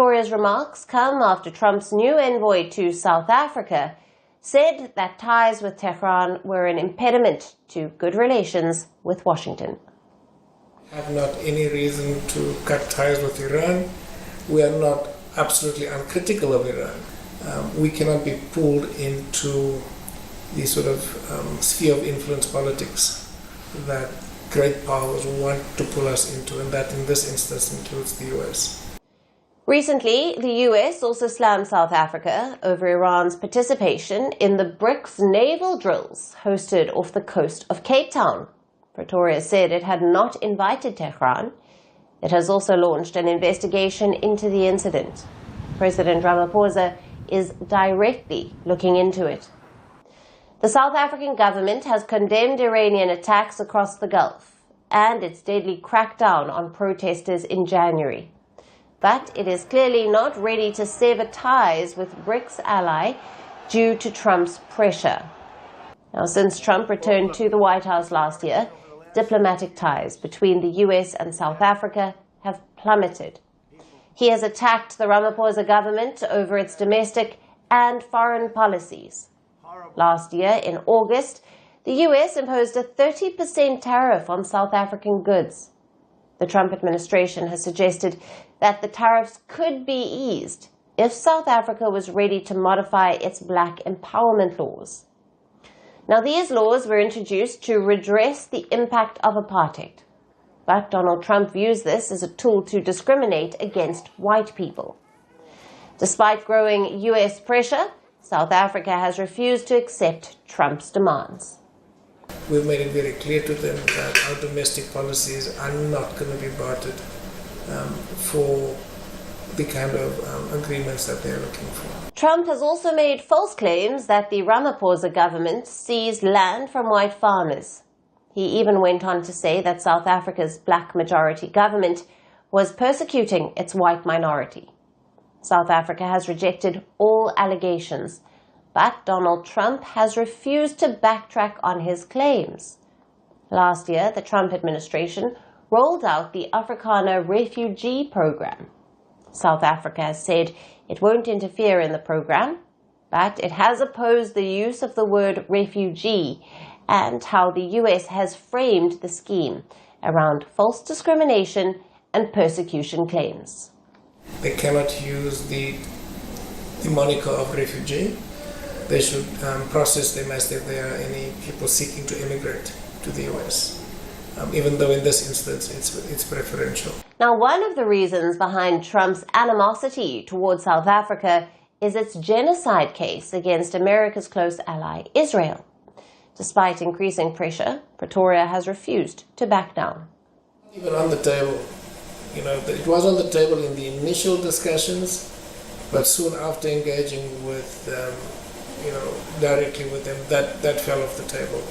Pretoria's remarks come after Trump's new envoy to South Africa said that ties with Tehran were an impediment to good relations with Washington. We have not any reason to cut ties with Iran. We are not absolutely uncritical of Iran. We cannot be pulled into the sort of sphere of influence politics that great powers want to pull us into, and that in this instance includes the US. Recently, the US also slammed South Africa over Iran's participation in the BRICS naval drills hosted off the coast of Cape Town. Pretoria said it had not invited Tehran. It has also launched an investigation into the incident. President Ramaphosa is directly looking into it. The South African government has condemned Iranian attacks across the Gulf and its deadly crackdown on protesters in January. But it is clearly not ready to sever ties with BRICS ally due to Trump's pressure. Now, since Trump returned to the White House last year, diplomatic ties between the US and South Africa have plummeted. He has attacked the Ramaphosa government over its domestic and foreign policies. Last year, in August, the US imposed a 30% tariff on South African goods. The Trump administration has suggested that the tariffs could be eased if South Africa was ready to modify its black empowerment laws. Now, these laws were introduced to redress the impact of apartheid. But Donald Trump views this as a tool to discriminate against white people. Despite growing US pressure, South Africa has refused to accept Trump's demands. We've made it very clear to them that our domestic policies are not going to be bartered for the kind of agreements that they're looking for. Trump has also made false claims that the Ramaphosa government seized land from white farmers. He even went on to say that South Africa's black majority government was persecuting its white minority. South Africa has rejected all allegations, but Donald Trump has refused to backtrack on his claims. Last year, the Trump administration rolled out the Afrikaner refugee program. South Africa has said it won't interfere in the program, but it has opposed the use of the word refugee and how the US has framed the scheme around false discrimination and persecution claims. They cannot use the moniker of refugee. They should process them as if there are any people seeking to immigrate to the US, even though in this instance it's preferential. Now, one of the reasons behind Trump's animosity towards South Africa is its genocide case against America's close ally, Israel. Despite increasing pressure, Pretoria has refused to back down. Even on the table, it was on the table in the initial discussions, but soon after engaging with directly with them, that fell off the table.